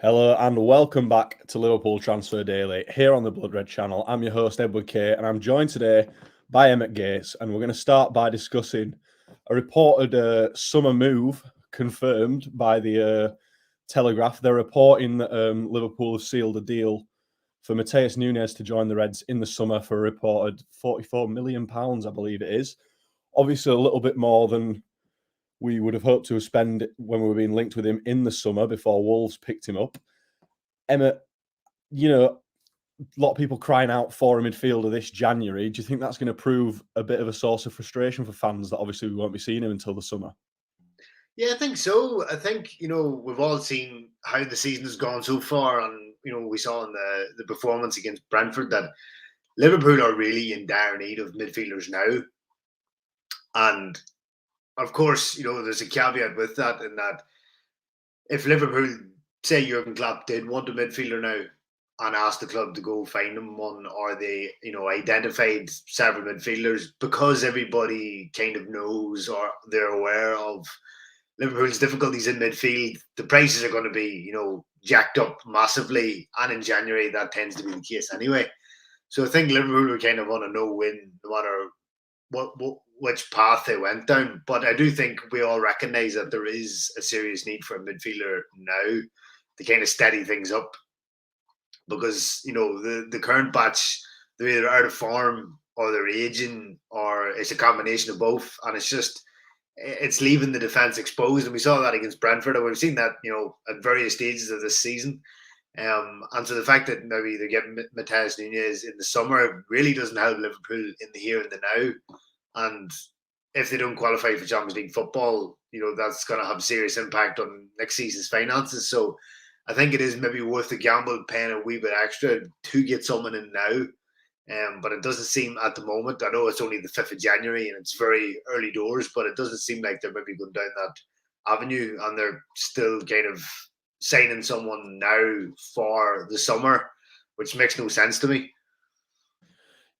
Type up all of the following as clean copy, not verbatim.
Hello and welcome back to Liverpool Transfer Daily here on the Blood Red channel. I'm your host Edward Kay and I'm joined today by Emmet Gates, and we're going to start by discussing a reported summer move confirmed by the Telegraph. They're reporting that Liverpool have sealed a deal for Matheus Nunes to join the Reds in the summer for a reported £44 million, I believe it is. Obviously a little bit more than we would have hoped to have spent when we were being linked with him in the summer before Wolves picked him up. Emmet, a lot of people crying out for a midfielder this January. Do you think that's going to prove a bit of a source of frustration for fans that obviously we won't be seeing him until the summer? Yeah, I think so. I think, we've all seen how the season has gone so far. And, we saw in the performance against Brentford that Liverpool are really in dire need of midfielders now. And, of course, there's a caveat with that, in that if Liverpool, say Jurgen Klopps did want a midfielder now and asked the club to go find them one, or they, identified several midfielders, because everybody kind of knows or they're aware of Liverpool's difficulties in midfield, the prices are going to be, jacked up massively. And in January, that tends to be the case anyway. So I think Liverpool were kind of on a no-win, no matter which path they went down. But I do think we all recognise that there is a serious need for a midfielder now to kind of steady things up. Because, the current batch, they're either out of form or they're aging, or it's a combination of both. And it's leaving the defence exposed. And we saw that against Brentford, and we've seen that, at various stages of this season. And so the fact that maybe they get Matheus Nunes in the summer really doesn't help Liverpool in the here and the now. And if they don't qualify for Champions League football, that's going to have serious impact on next season's finances. So I think it is maybe worth the gamble paying a wee bit extra to get someone in now. But it doesn't seem at the moment. I know it's only the 5th of January and it's very early doors, but it doesn't seem like they're maybe going down that avenue, and they're still kind of signing someone now for the summer, which makes no sense to me.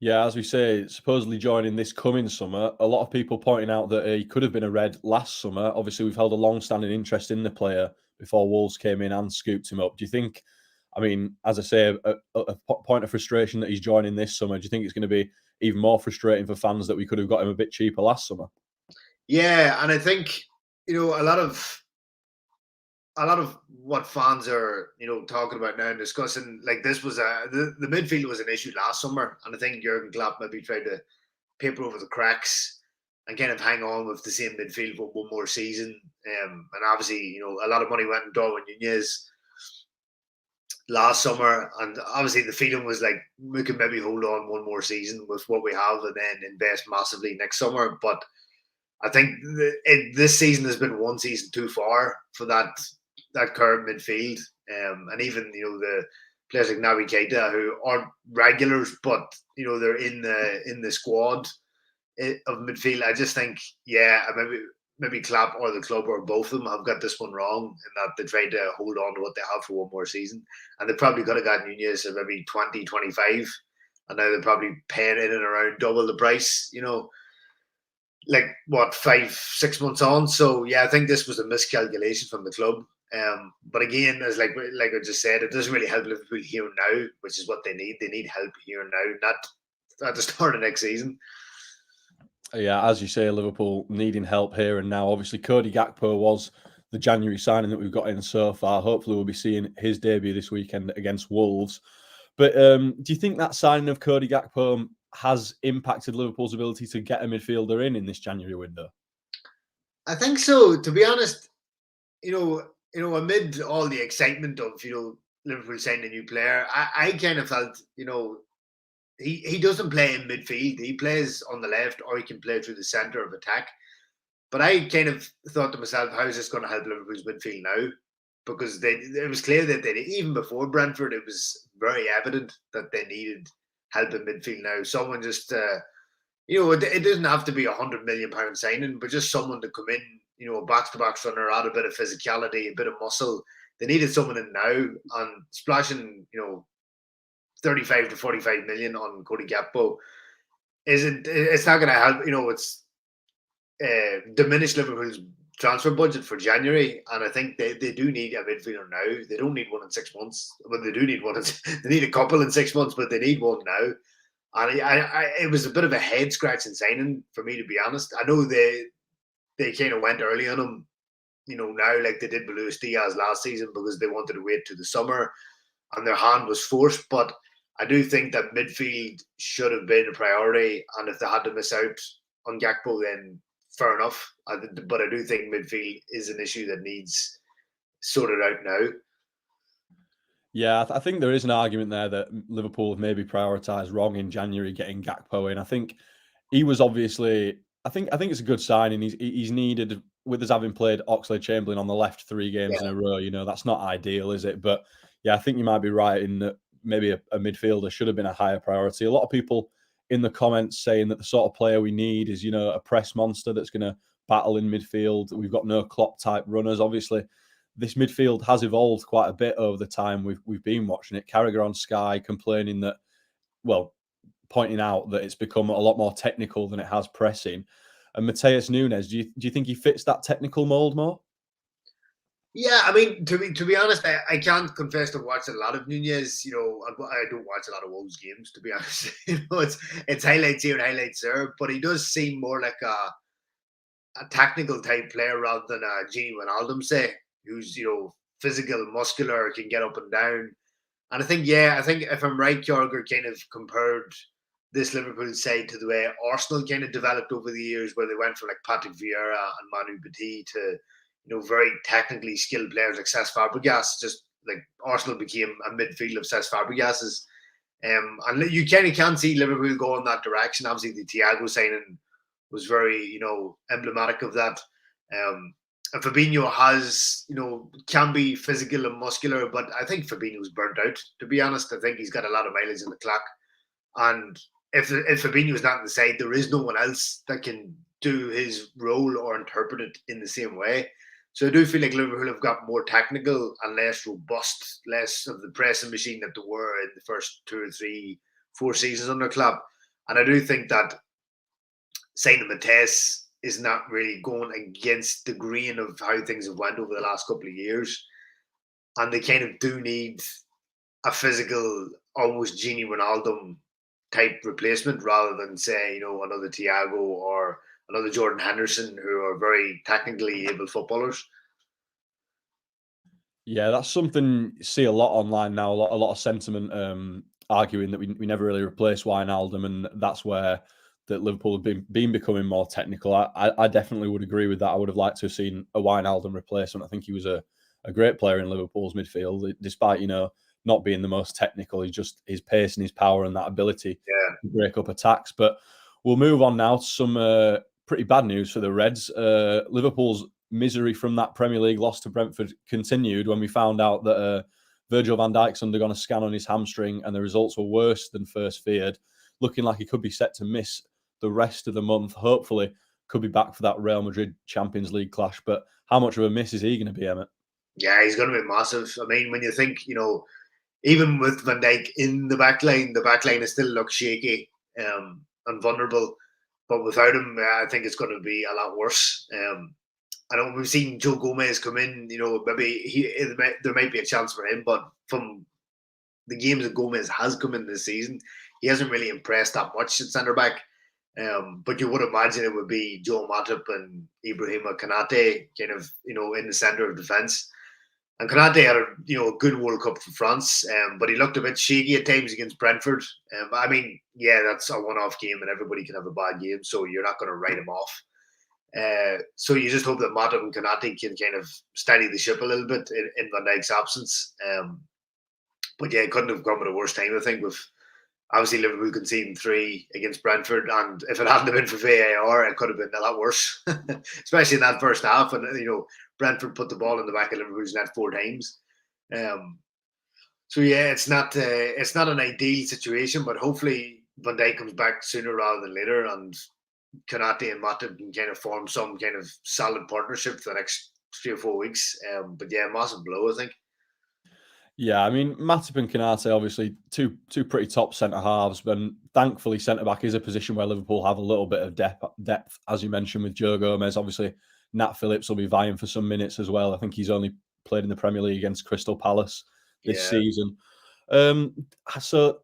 Yeah, as we say, supposedly joining this coming summer. A lot of people pointing out that he could have been a Red last summer. Obviously, we've held a long-standing interest in the player before Wolves came in and scooped him up. Do you think, as I say, a point of frustration that he's joining this summer? Do you think it's going to be even more frustrating for fans that we could have got him a bit cheaper last summer? Yeah, and I think, a lot of what fans are, talking about now and discussing, like, this was the midfield was an issue last summer, and I think Jurgen Klopp maybe tried to paper over the cracks and kind of hang on with the same midfield for one more season. And obviously, a lot of money went in Darwin Nunez last summer, and obviously the feeling was like we could maybe hold on one more season with what we have and then invest massively next summer. But I think this season has been one season too far for that current midfield, and even the players like Naby Keita, who aren't regulars, but they're in the squad of midfield. I just think, maybe Klopp or the club or both of them have got this one wrong, in that they tried to hold on to what they have for one more season, and they probably could have got Nunez at maybe 20, 25, and now they're probably paying in and around double the price. Like what, 5-6 months on. So yeah, I think this was a miscalculation from the club. But again, as like I just said, it doesn't really help Liverpool here and now, which is what they need. They need help here and now, not at the start of next season. Yeah, as you say, Liverpool needing help here and now. Obviously, Cody Gakpo was the January signing that we've got in so far. Hopefully, we'll be seeing his debut this weekend against Wolves. But do you think that signing of Cody Gakpo has impacted Liverpool's ability to get a midfielder in this January window? I think so. To be honest, amid all the excitement of Liverpool signing a new player, I kind of felt he doesn't play in midfield. He plays on the left, or he can play through the centre of attack. But I kind of thought to myself, how is this going to help Liverpool's midfield now? Because it was clear that even before Brentford, it was very evident that they needed help in midfield now. Someone just, it doesn't have to be £100 million signing, but just someone to come in, a box-to-box runner, add a bit of physicality, a bit of muscle. They needed someone in now, and splashing, 35 to 45 million on Cody Gakpo it's not going to help. It's diminish Liverpool's transfer budget for January, and I think they do need a midfielder now. They don't need one in 6 months, but they do need one. They need a couple in 6 months, but they need one now. And it was a bit of a head scratching signing for me, to be honest. I know they kind of went early on him, now like they did with Luis Diaz last season because they wanted to wait to the summer, and their hand was forced. But I do think that midfield should have been a priority, and if they had to miss out on Gakpo, then fair enough. But I do think midfield is an issue that needs sorted out now. Yeah, I think there is an argument there that Liverpool have maybe prioritised wrong in January getting Gakpo in. I think he was obviously. I think it's a good signing. He's needed with us having played Oxlade-Chamberlain on the left 3 games in a row. That's not ideal, is it? But yeah, I think you might be right in that maybe a midfielder should have been a higher priority. A lot of people in the comments saying that the sort of player we need is, a press monster that's going to battle in midfield. We've got no Klopp type runners. Obviously, this midfield has evolved quite a bit over the time we've been watching it. Carragher on Sky complaining that, pointing out that it's become a lot more technical than it has pressing. And Matheus Nunes, do you think he fits that technical mold more? Yeah, I mean, to be honest, I can't confess to watch a lot of Nunez. I don't watch a lot of Wolves games, to be honest. It's highlights here and highlights there, but he does seem more like a technical type player rather than a Gini Wijnaldum, say, who's physical, muscular, can get up and down. And I think if I'm right, Jorger kind of compared this Liverpool side to the way Arsenal kind of developed over the years, where they went from like Patrick Vieira and Manu Petit to very technically skilled players like Cesc Fabregas. Just like Arsenal became a midfield of Cesc Fabregas's. And you kind of can see Liverpool go in that direction. Obviously, the Thiago signing was very, emblematic of that. And Fabinho can be physical and muscular, but I think Fabinho's burnt out, to be honest. I think he's got a lot of mileage in the clock. And if Fabinho's not in the side, there is no one else that can do his role or interpret it in the same way. So I do feel like Liverpool have got more technical and less robust, less of the pressing machine that they were in the first 2 or 3, 4 seasons under Klopp. And I do think that signing Matheus is not really going against the grain of how things have went over the last couple of years. And they kind of do need a physical, almost Gini Wijnaldum type replacement rather than, say, another Thiago or another Jordan Henderson, who are very technically able footballers. Yeah, that's something you see a lot online now. A lot of sentiment arguing that we never really replaced Wijnaldum, and that's where that Liverpool have been becoming more technical. I definitely would agree with that. I would have liked to have seen a Wijnaldum replacement. I think he was a great player in Liverpool's midfield, despite not being the most technical. He's just his pace and his power and that ability to break up attacks. But we'll move on now to some pretty bad news for the Reds. Liverpool's misery from that Premier League loss to Brentford continued when we found out that Virgil van Dijk's undergone a scan on his hamstring and the results were worse than first feared, looking like he could be set to miss the rest of the month. Hopefully could be back for that Real Madrid Champions League clash. But how much of a miss is he going to be, Emmett? Yeah, he's going to be massive. I mean, when you think, even with Van Dijk in the back line is still looks shaky and vulnerable. But without him, I think it's going to be a lot worse. I know we've seen Joe Gomez come in. Maybe there might be a chance for him, but from the games that Gomez has come in this season, he hasn't really impressed that much at centre back. But you would imagine it would be Joe Matip and Ibrahima Konate kind of in the centre of defence. And Konate had a good World Cup for France, but he looked a bit shaky at times against Brentford. I mean, yeah, that's a one-off game, and everybody can have a bad game, so you're not going to write him off. So you just hope that Matip and Konate can kind of steady the ship a little bit in Van Dijk's absence. But yeah, it couldn't have come at a worse time, I think, with obviously Liverpool conceding 3 against Brentford, and if it hadn't been for VAR, it could have been a lot worse, especially in that first half. And Brentford put the ball in the back of Liverpool's net 4 times. So yeah, it's not an ideal situation, but hopefully Van Dijk comes back sooner rather than later, and Konate and Matip can kind of form some kind of solid partnership for the next 3 or 4 weeks. But yeah, massive blow, I think. Yeah, I mean, Matip and Konate, obviously, two pretty top centre-halves, but thankfully centre-back is a position where Liverpool have a little bit of depth, as you mentioned, with Joe Gomez, obviously Nat Phillips will be vying for some minutes as well. I think he's only played in the Premier League against Crystal Palace this season. So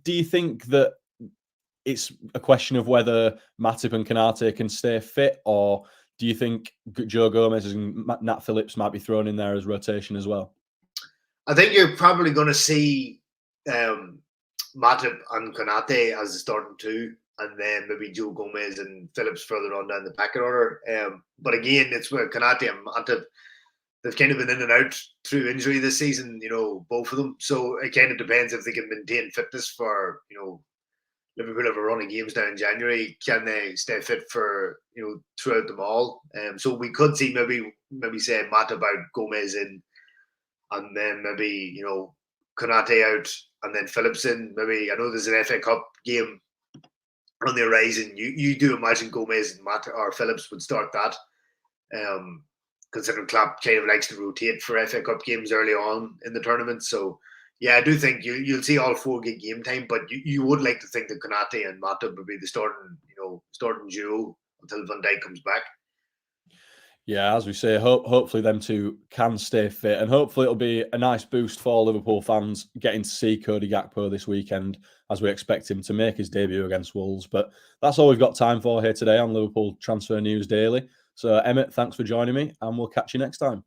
do you think that it's a question of whether Matip and Konate can stay fit, or do you think Joe Gomez and Nat Phillips might be thrown in there as rotation as well? I think you're probably going to see Matip and Konate as the starting two, and then maybe Joe Gomez and Phillips further on down the pecking order. But again, it's where Konate and Matip, they've kind of been in and out through injury this season, both of them. So it kind of depends if they can maintain fitness for, Liverpool have a run of games now in January. Can they stay fit for, throughout them all? So we could see maybe say Matip out, Gomez in, and then maybe, Konate out, and then Phillips in. Maybe, I know there's an FA Cup game on the horizon. You do imagine Gomez and Matt or Phillips would start that. Considering Klopp kind of likes to rotate for FA Cup games early on in the tournament. So, yeah, I do think you'll see all four get game time, but you would like to think that Konate and Matip would be the starting duo until Van Dijk comes back. Yeah, as we say, hopefully them two can stay fit, and hopefully it'll be a nice boost for Liverpool fans getting to see Cody Gakpo this weekend, as we expect him to make his debut against Wolves. But that's all we've got time for here today on Liverpool Transfer News Daily. So, Emmett, thanks for joining me, and we'll catch you next time.